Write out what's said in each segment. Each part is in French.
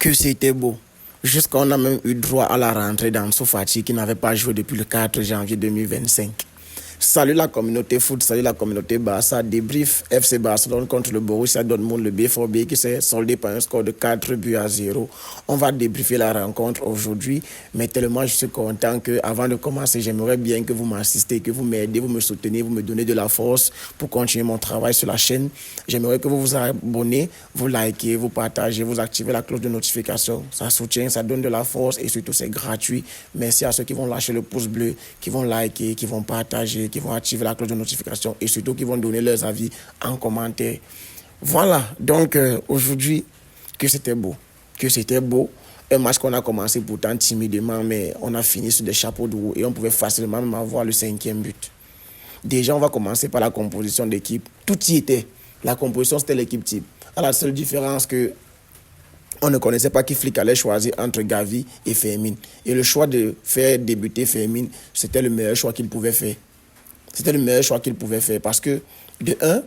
Que c'était beau. Jusqu'on a même eu droit à la rentrée d'Ansu Fati qui n'avait pas joué depuis le 4 janvier 2025. Salut la communauté foot, salut la communauté Barça. Débrief FC Barcelone contre le Borussia Dortmund, le BVB qui s'est soldé par un score de 4-0. On va débriefer la rencontre aujourd'hui, mais tellement je suis content qu'avant de commencer, j'aimerais bien que vous m'assistez, que vous m'aidez, vous me soutenez, vous me donnez de la force pour continuer mon travail sur la chaîne. J'aimerais que vous vous abonnez, vous likez, vous partagez, vous activez la cloche de notification. Ça soutient, ça donne de la force et surtout c'est gratuit. Merci à ceux qui vont lâcher le pouce bleu, qui vont liker, qui vont partager, qui vont activer la cloche de notification et surtout qui vont donner leurs avis en commentaire. Voilà, donc aujourd'hui, que c'était beau. Un match qu'on a commencé pourtant timidement, mais on a fini sur des chapeaux de roue et on pouvait facilement même avoir le 5e but. Déjà, on va commencer par la composition d'équipe. Tout y était. La composition, c'était l'équipe type. À la seule différence que on ne connaissait pas qui Flick allait choisir entre Gavi et Fermin. Et le choix de faire débuter Fermin, c'était le meilleur choix qu'il pouvait faire. Parce que, de un,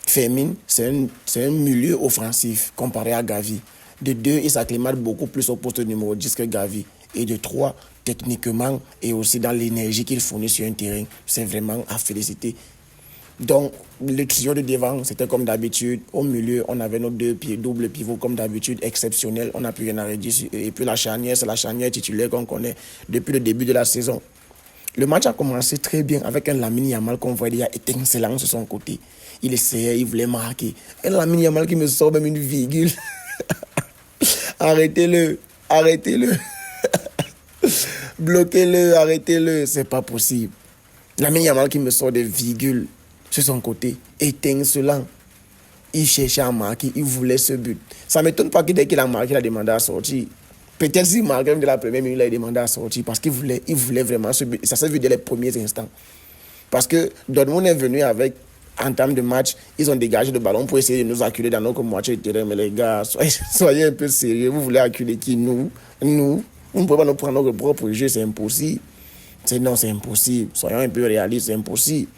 Fermin, c'est un milieu offensif comparé à Gavi. De deux, il s'acclimate beaucoup plus au poste numéro 10 que Gavi. Et de trois, techniquement et aussi dans l'énergie qu'il fournit sur un terrain, c'est vraiment à féliciter. Donc, le trio de devant, c'était comme d'habitude. Au milieu, on avait nos double pivots comme d'habitude, exceptionnel. On n'a plus rien à redire. Et puis la charnière, c'est la charnière titulaire qu'on connaît depuis le début de la saison. Le match a commencé très bien avec un Lamine Yamal qu'on voyait étincelant sur son côté. Il essayait, il voulait marquer. Un Lamine Yamal qui me sort même une virgule. Arrêtez-le. Bloquez-le, arrêtez-le. C'est pas possible. Lamine Yamal qui me sort des virgules sur son côté, étincelant. Il cherchait à marquer, il voulait ce but. Ça ne m'étonne pas que dès qu'il a marqué, il a demandé à sortir. Peut-être s'il marquait même de la première minute, il a demandé à sortir parce qu'il voulait vraiment ce but. Ça s'est vu dès les premiers instants. Parce que Dortmund est venu avec, en termes de match, ils ont dégagé le ballon pour essayer de nous acculer dans notre moitié de terrain. Mais les gars, soyez un peu sérieux. Vous voulez acculer qui? Nous. Vous ne pouvez pas nous prendre notre propre jeu, c'est impossible. Non, c'est impossible. Soyons un peu réalistes, c'est impossible.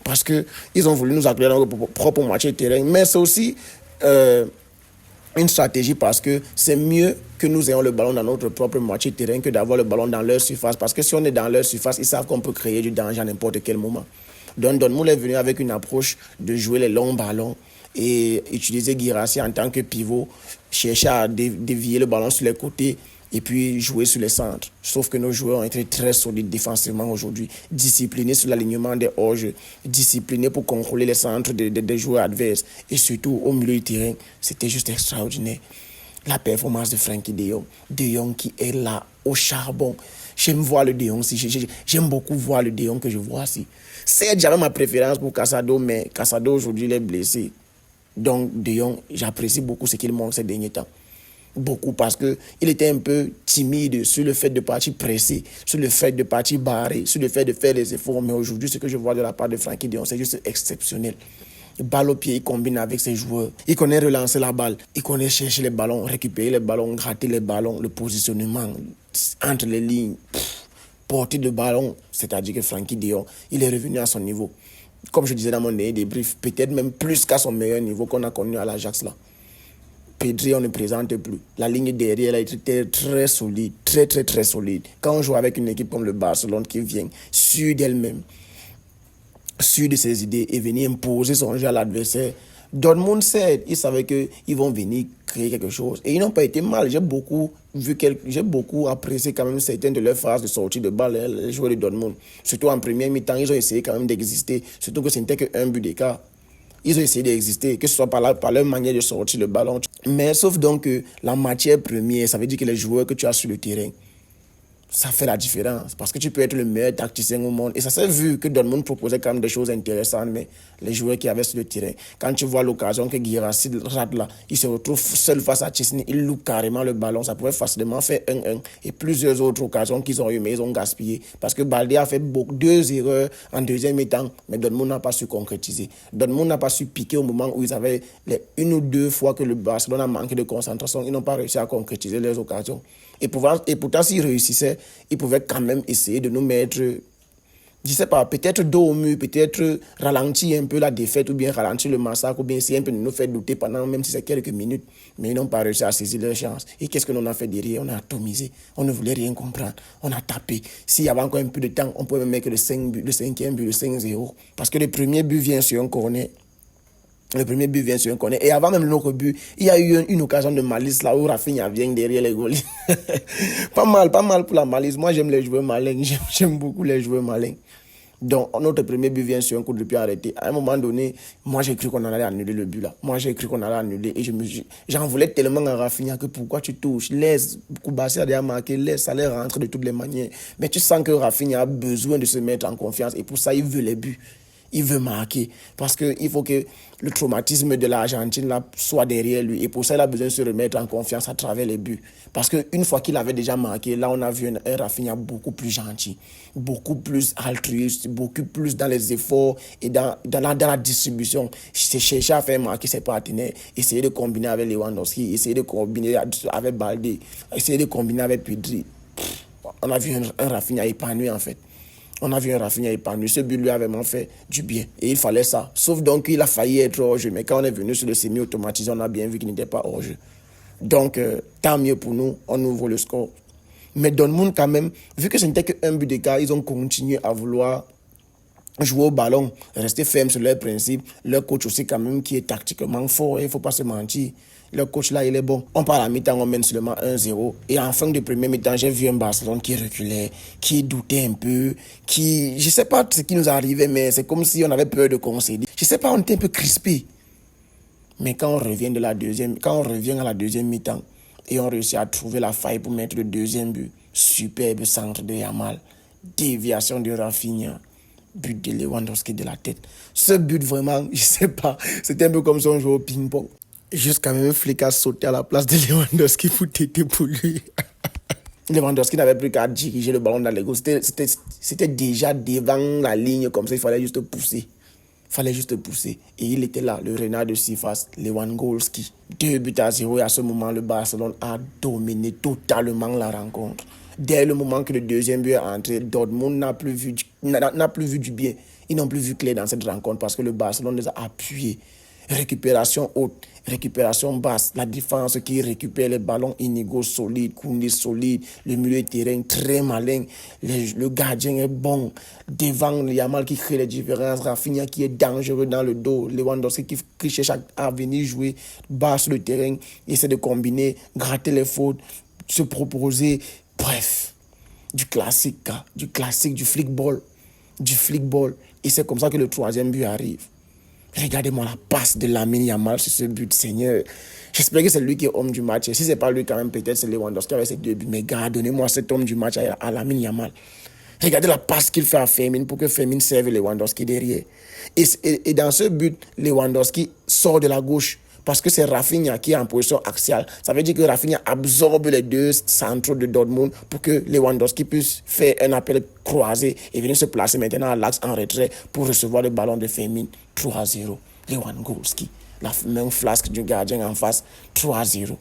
Parce qu'ils ont voulu nous acculer dans notre propre moitié de terrain. Mais c'est aussi une stratégie parce que c'est mieux que nous ayons le ballon dans notre propre moitié de terrain que d'avoir le ballon dans leur surface. Parce que si on est dans leur surface, ils savent qu'on peut créer du danger à n'importe quel moment. Donc Dortmund est venu avec une approche de jouer les longs ballons et utiliser Guirassy en tant que pivot, chercher à dévier le ballon sur les côtés et puis jouer sur les centres. Sauf que nos joueurs ont été très solides défensivement aujourd'hui, disciplinés sur l'alignement des hors-jeux, disciplinés pour contrôler les centres des joueurs adverses. Et surtout, au milieu du terrain, c'était juste extraordinaire. La performance de Frenkie de Jong. De Jong qui est là, au charbon. J'aime voir le De Jong aussi. J'aime beaucoup voir le De Jong que je vois ici. C'est jamais ma préférence pour Casado, mais Casado aujourd'hui, il est blessé. Donc, De Jong, j'apprécie beaucoup ce qu'il montre ces derniers temps. Beaucoup parce qu'il était un peu timide sur le fait de partir pressé, sur le fait de partir barré, sur le fait de faire des efforts. Mais aujourd'hui, ce que je vois de la part de Frenkie de Jong, c'est juste exceptionnel. Balle au pied, il combine avec ses joueurs. Il connaît relancer la balle. Il connaît chercher les ballons, récupérer les ballons, gratter les ballons, le positionnement entre les lignes, porter le ballon. C'est-à-dire que Frenkie de Jong, il est revenu à son niveau. Comme je disais dans mon dernier débrief, peut-être même plus qu'à son meilleur niveau qu'on a connu à l'Ajax là. Pedri, on ne présente plus. La ligne derrière, elle a été très solide, très solide. Quand on joue avec une équipe comme le Barcelone qui vient sûre d'elle-même, sûre de ses idées et venir imposer son jeu à l'adversaire, Dortmund sait, ils savaient qu'ils vont venir créer quelque chose. Et ils n'ont pas été mal. J'ai beaucoup apprécié quand même certaines de leurs phases de sortie de balle, les joueurs de Dortmund. Surtout en première mi-temps, ils ont essayé quand même d'exister. Surtout que ce n'était qu'un but d'écart. Ils ont essayé d'exister, que ce soit par leur manière de sortir le ballon. Mais sauf donc que la matière première, ça veut dire que les joueurs que tu as sur le terrain, ça fait la différence. Parce que tu peux être le meilleur tacticien au monde. Et ça s'est vu que Dortmund proposait quand même des choses intéressantes, mais les joueurs qui avaient sur le terrain, quand tu vois l'occasion que Guirassy rate là, il se retrouve seul face à Chesney, il loupe carrément le ballon, ça pouvait facilement faire 1-1. Et plusieurs autres occasions qu'ils ont eu, mais ils ont gaspillé. Parce que Baldé a fait deux erreurs en deuxième mi-temps, mais Dortmund n'a pas su concrétiser. Dortmund n'a pas su piquer au moment où ils avaient les une ou deux fois que le Barcelone a manqué de concentration, ils n'ont pas réussi à concrétiser leurs occasions. Et pourtant, s'ils réussissaient, ils pouvaient quand même essayer de nous mettre Je sais pas, peut-être dos au mur, peut-être ralentir un peu la défaite ou bien ralentir le massacre ou bien essayer un peu de nous faire douter pendant même si c'est quelques minutes. Mais ils n'ont pas réussi à saisir leur chance. Et qu'est-ce que l'on a fait derrière? On a atomisé. On ne voulait rien comprendre. On a tapé. S'il y avait encore un peu de temps, on pouvait même mettre le 5 but, le cinquième but, le 5-0. Parce que le premier but vient sur un corner. Le premier but vient sur un corner. Et avant même notre but, il y a eu une occasion de malice là où Rafinha vient derrière les goals. Pas mal pour la malice. Moi, j'aime les joueurs malins. J'aime beaucoup les joueurs malins. Donc, notre premier but vient sur un coup de pied arrêté. À un moment donné, moi, j'ai cru qu'on allait annuler le but là. Moi, j'ai cru qu'on allait annuler. Et j'en voulais tellement à Rafinha que pourquoi tu touches? Laisse. Koubassi a déjà marqué. Laisse. Ça allait rentrer de toutes les manières. Mais tu sens que Rafinha a besoin de se mettre en confiance. Et pour ça, il veut les buts. Il veut marquer. Parce qu'il faut que le traumatisme de l'Argentine là, soit derrière lui. Et pour ça, il a besoin de se remettre en confiance à travers les buts. Parce qu'une fois qu'il avait déjà marqué, là, on a vu un Rafinha beaucoup plus gentil, beaucoup plus altruiste, beaucoup plus dans les efforts et dans la distribution. C'est chercher à faire marquer ses partenaires, essayer de combiner avec Lewandowski, essayer de combiner avec Baldé, essayer de combiner avec Pedri. On a vu un Rafinha épanoui en fait. On a vu un Rafinha épanoui. Ce but lui a vraiment fait du bien. Et il fallait ça. Sauf donc qu'il a failli être hors jeu. Mais quand on est venu sur le semi-automatisé, on a bien vu qu'il n'était pas hors jeu. Donc, tant mieux pour nous. On ouvre le score. Mais Dortmund, quand même, vu que ce n'était qu'un but d'écart, ils ont continué à vouloir jouer au ballon, rester ferme sur leurs principes. Leur coach aussi, quand même, qui est tactiquement fort. Il ne faut pas se mentir. Le coach là, il est bon. On part à la mi-temps, on mène seulement 1-0. Et en fin de premier mi-temps, j'ai vu un Barcelone qui reculait, qui doutait un peu, qui... Je sais pas ce qui nous arrivait, mais c'est comme si on avait peur de concéder. Je sais pas, on était un peu crispé. Mais quand on revient à la deuxième mi-temps, et on réussit à trouver la faille pour mettre le deuxième but, superbe centre de Yamal, déviation de Rafinha, but de Lewandowski de la tête. Ce but, vraiment, je sais pas, c'était un peu comme si on jouait au ping-pong. Jusqu'à même Flick a sauté à la place de Lewandowski pour t'aider pour lui. Lewandowski n'avait plus qu'à diriger le ballon dans les goals. C'était déjà devant la ligne, comme ça, il fallait juste pousser. Et il était là, le renard de Sifas, Lewandowski. 2-0 et à ce moment, le Barcelone a dominé totalement la rencontre. Dès le moment que le deuxième but est entré, Dortmund n'a plus vu du bien. Ils n'ont plus vu clair dans cette rencontre parce que le Barcelone les a appuyés. Récupération haute, récupération basse, la défense qui récupère les ballons inégaux, solides, Koundé solide, le milieu de terrain très malin, le gardien est bon, devant Yamal qui crée les différences, Rafinha qui est dangereux dans le dos, Lewandowski qui cherche à venir jouer bas sur le terrain, essaie de combiner, gratter les fautes, se proposer, bref, du classique, du flickball, et c'est comme ça que le troisième but arrive. Regardez-moi la passe de Lamine Yamal sur ce but, Seigneur. J'espère que c'est lui qui est homme du match. Et si ce n'est pas lui, quand même, peut-être c'est Lewandowski avec ses deux buts. Mais gars, donnez-moi cet homme du match à Lamine Yamal. Regardez la passe qu'il fait à Fermin pour que Fermin serve Lewandowski derrière. Et dans ce but, Lewandowski sort de la gauche. Parce que c'est Rafinha qui est en position axiale. Ça veut dire que Rafinha absorbe les deux centraux de Dortmund pour que Lewandowski puisse faire un appel croisé et venir se placer maintenant à l'axe en retrait pour recevoir le ballon de Fermin. 3-0. Lewandowski. La même flasque du gardien en face. 3-0.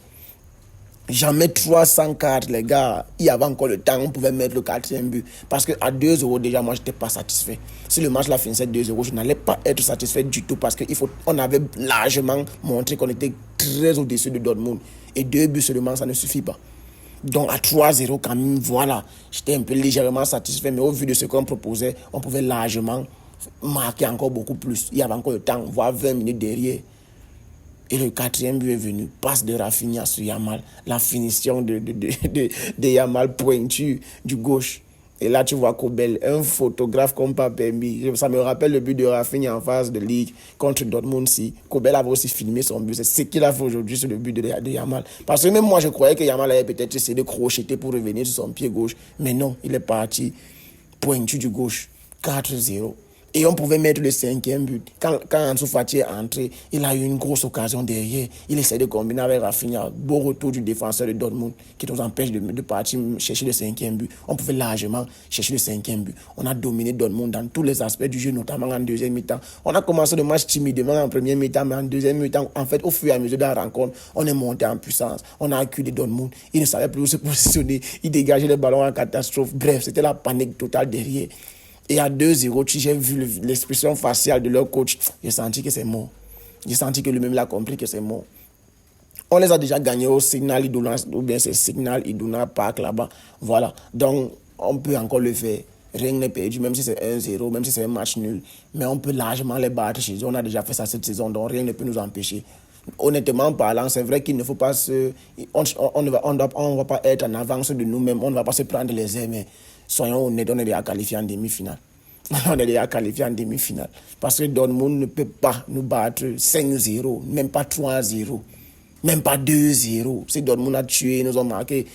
Jamais 304, les gars. Il y avait encore le temps, on pouvait mettre le quatrième but. Parce qu'à 2-0, déjà, moi, je n'étais pas satisfait. Si le match là finissait 2-0, je n'allais pas être satisfait du tout parce qu'on avait largement montré qu'on était très au-dessus de Dortmund. Et 2 buts seulement, ça ne suffit pas. Donc à 3-0, quand même, voilà. J'étais un peu légèrement satisfait, mais au vu de ce qu'on proposait, on pouvait largement marquer encore beaucoup plus. Il y avait encore le temps, voire 20 minutes derrière. Et le quatrième but est venu. Passe de Rafinha sur Yamal. La finition de Yamal pointu du gauche. Et là, tu vois Kobel, un photographe comme pas permis. Ça me rappelle le but de Rafinha en phase de Ligue contre Dortmund. Si Kobel avait aussi filmé son but. C'est ce qu'il a fait aujourd'hui sur le but de Yamal. Parce que même moi, je croyais que Yamal avait peut-être essayé de crocheter pour revenir sur son pied gauche. Mais non, il est parti pointu du gauche. 4-0. Et on pouvait mettre le cinquième but. Quand Ansu Fati est entré, il a eu une grosse occasion derrière. Il essaie de combiner avec Rafinha. Beau retour du défenseur de Dortmund qui nous empêche de partir chercher le cinquième but. On pouvait largement chercher le cinquième but. On a dominé Dortmund dans tous les aspects du jeu, notamment en deuxième mi-temps. On a commencé le match timidement en première mi-temps, mais en deuxième mi-temps, en fait, au fur et à mesure de la rencontre, on est monté en puissance. On a acculé Dortmund. Il ne savait plus où se positionner. Il dégageait les ballons en catastrophe. Bref, c'était la panique totale derrière. Et à 2-0, j'ai vu l'expression faciale de leur coach. J'ai senti que c'est mort. J'ai senti que lui-même l'a compris que c'est mort. On les a déjà gagnés au Signal Iduna, ou bien c'est Signal Iduna Park là-bas. Voilà. Donc, on peut encore le faire. Rien n'est perdu, même si c'est 1-0, même si c'est un match nul. Mais on peut largement les battre chez eux. On a déjà fait ça cette saison, donc rien ne peut nous empêcher. Honnêtement parlant, c'est vrai qu'il ne faut pas se... On ne va pas être en avance de nous-mêmes. On ne va pas se prendre les ailes, mais soyons honnêtes, on est déjà qualifiés en demi-finale. On est déjà qualifié en demi-finale. Parce que Dortmund ne peut pas nous battre 5-0, même pas 3-0, même pas 2-0. Si Dortmund a tué, ils nous ont marqué,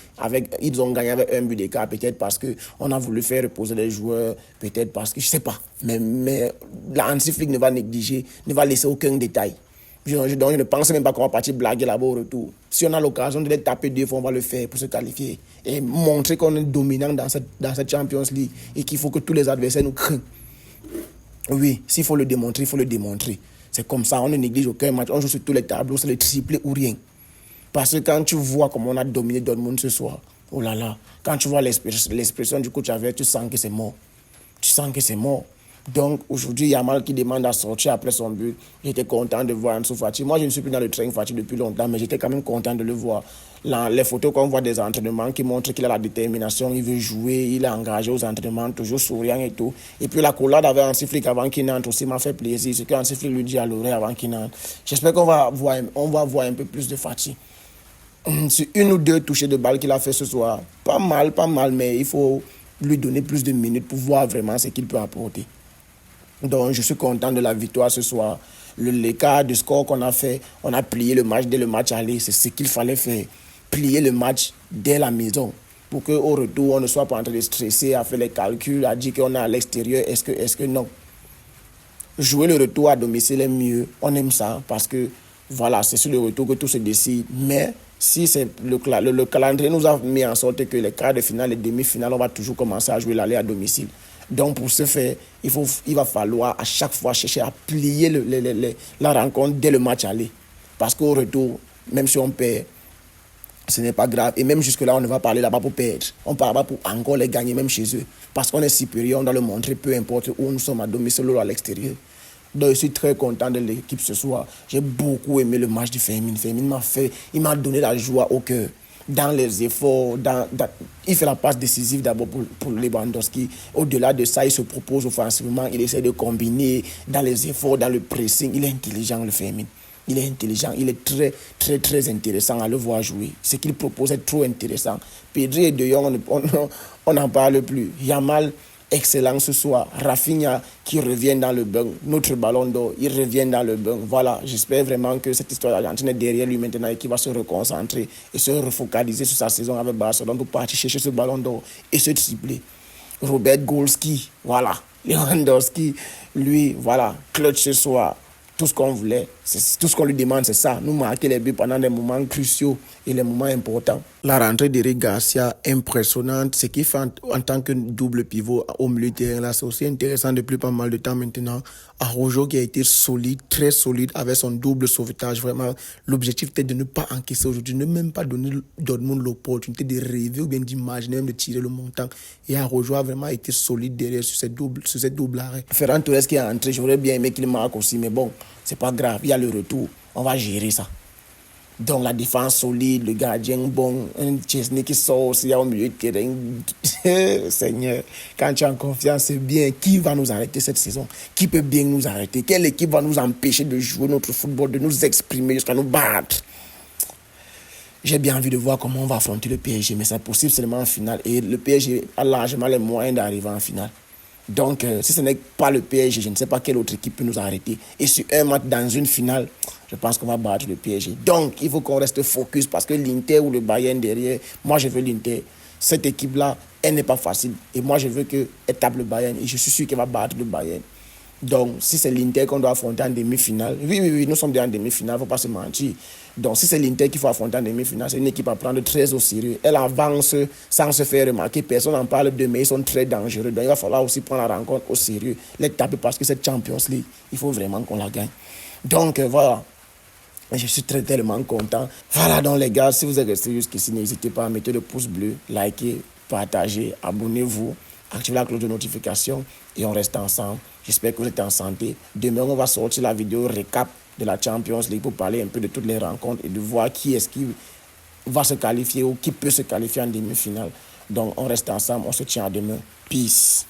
ils ont gagné avec un but d'écart, peut-être parce qu'on a voulu faire reposer les joueurs, peut-être parce que, je ne sais pas. Mais la Hansi Flick ne va négliger, ne va laisser aucun détail. Donc je ne pense même pas qu'on va partir blaguer là-bas au retour. Si on a l'occasion de les taper 2 fois, on va le faire pour se qualifier. Et montrer qu'on est dominant dans cette Champions League et qu'il faut que tous les adversaires nous craignent. Oui, s'il faut le démontrer, il faut le démontrer. C'est comme ça, on ne néglige aucun match. On joue sur tous les tableaux, c'est le triplé ou rien. Parce que quand tu vois comment on a dominé Dortmund ce soir, oh là là, quand tu vois l'expression du coach avec, tu sens que c'est mort. Tu sens que c'est mort. Donc aujourd'hui, Yamal qui demande à sortir après son but. J'étais content de voir Ansu Fati. Moi, je ne suis plus dans le train Fati depuis longtemps, mais j'étais quand même content de le voir. Les photos qu'on voit des entraînements qui montrent qu'il a la détermination, il veut jouer, il est engagé aux entraînements, toujours souriant et tout. Et puis la collade avec Hansi Flick avant qu'il n'entre aussi m'a fait plaisir. Ce que Hansi Flick lui dit à l'oreille avant qu'il n'entre. J'espère qu'on va voir un peu plus de Fati. Sur 1 ou 2 touchés de balle qu'il a fait ce soir, pas mal, mais il faut lui donner plus de minutes pour voir vraiment ce qu'il peut apporter. Donc je suis content de la victoire ce soir. L'écart de score qu'on a fait, on a plié le match dès le match aller. C'est ce qu'il fallait faire. Plier le match dès la maison. Pour qu'au retour, on ne soit pas en train de stresser, à faire les calculs, à dire qu'on est à l'extérieur. Est-ce que non? Jouer le retour à domicile est mieux. On aime ça parce que voilà, c'est sur le retour que tout se décide. Mais si c'est le calendrier nous a mis en sorte que les quarts de finale, les demi-finales, on va toujours commencer à jouer l'aller à domicile. Donc pour ce faire, il va falloir à chaque fois chercher à plier la rencontre dès le match aller. Parce qu'au retour, même si on perd, ce n'est pas grave. Et même jusque-là, on ne va pas aller là-bas pour perdre. On part là-bas pour encore les gagner, même chez eux. Parce qu'on est supérieur, on doit le montrer, peu importe où nous sommes à domicile ou à l'extérieur. Donc je suis très content de l'équipe ce soir. J'ai beaucoup aimé le match de Fermin. Fermin il m'a donné la joie au cœur. Dans les efforts, il fait la passe décisive d'abord pour Lewandowski. Au-delà de ça, il se propose offensivement, il essaie de combiner dans les efforts, dans le pressing. Il est intelligent, le Fermin. Il est intelligent, il est très, très, très intéressant à le voir jouer. Ce qu'il propose est trop intéressant. Pedri et De Jong, on n'en parle plus. Yamal, excellent ce soir. Rafinha qui revient dans le bain. Notre ballon d'or, il revient dans le bain. Voilà, j'espère vraiment que cette histoire d'Argentine est derrière lui maintenant et qu'il va se reconcentrer et se refocaliser sur sa saison avec Barcelone pour partir chercher ce ballon d'or et se tripler. Robert Golski, voilà. Lewandowski, lui, voilà, clutch ce soir. Tout ce qu'on voulait, tout ce qu'on lui demande, c'est ça. Nous marquer les buts pendant des moments cruciaux et les moments importants. La rentrée d'Eric Garcia, impressionnante. Ce qu'il fait en tant que double pivot au milieu de terrain, là, c'est aussi intéressant depuis pas mal de temps maintenant. Araujo qui a été solide, très solide, avec son double sauvetage. Vraiment, l'objectif était de ne pas encaisser aujourd'hui, ne même pas donner Dortmund l'opportunité de rêver ou bien d'imaginer, même de tirer le montant. Et Araujo a vraiment été solide derrière sur cette double arrêt. Ferran Torres qui est entré, j'aurais bien aimé qu'il marque aussi, mais bon, c'est pas grave, il y a le retour, on va gérer ça. Donc la défense solide, le gardien bon, un Chesney qui sort aussi au milieu de terrain. Seigneur, quand tu as confiance, c'est bien. Qui va nous arrêter cette saison? Qui peut bien nous arrêter? Quelle équipe va nous empêcher de jouer notre football, de nous exprimer jusqu'à nous battre? J'ai bien envie de voir comment on va affronter le PSG, mais c'est possible seulement en finale. Et le PSG a largement les moyens d'arriver en finale. Donc, si ce n'est pas le PSG, je ne sais pas quelle autre équipe peut nous arrêter. Et sur un match dans une finale, je pense qu'on va battre le PSG. Donc, il faut qu'on reste focus parce que l'Inter ou le Bayern derrière, moi je veux l'Inter. Cette équipe-là, elle n'est pas facile. Et moi je veux qu'elle tape le Bayern. Et je suis sûr qu'elle va battre le Bayern. Donc, si c'est l'Inter qu'on doit affronter en demi-finale, oui, nous sommes déjà en demi-finale, il ne faut pas se mentir. Donc, si c'est l'Inter qu'il faut affronter en demi-finale, c'est une équipe à prendre très au sérieux. Elle avance sans se faire remarquer. Personne n'en parle d'eux, mais ils sont très dangereux. Donc, il va falloir aussi prendre la rencontre au sérieux. Les taper parce que cette Champions League, il faut vraiment qu'on la gagne. Donc, voilà. Je suis tellement content. Voilà, donc les gars, si vous êtes restés jusqu'ici, n'hésitez pas à mettre le pouce bleu, liker, partager, abonnez-vous. activez la cloche de notification et on reste ensemble. J'espère que vous êtes en santé. Demain, on va sortir la vidéo récap de la Champions League pour parler un peu de toutes les rencontres et de voir qui est-ce qui va se qualifier ou qui peut se qualifier en demi-finale. Donc, on reste ensemble, on se tient à demain. Peace.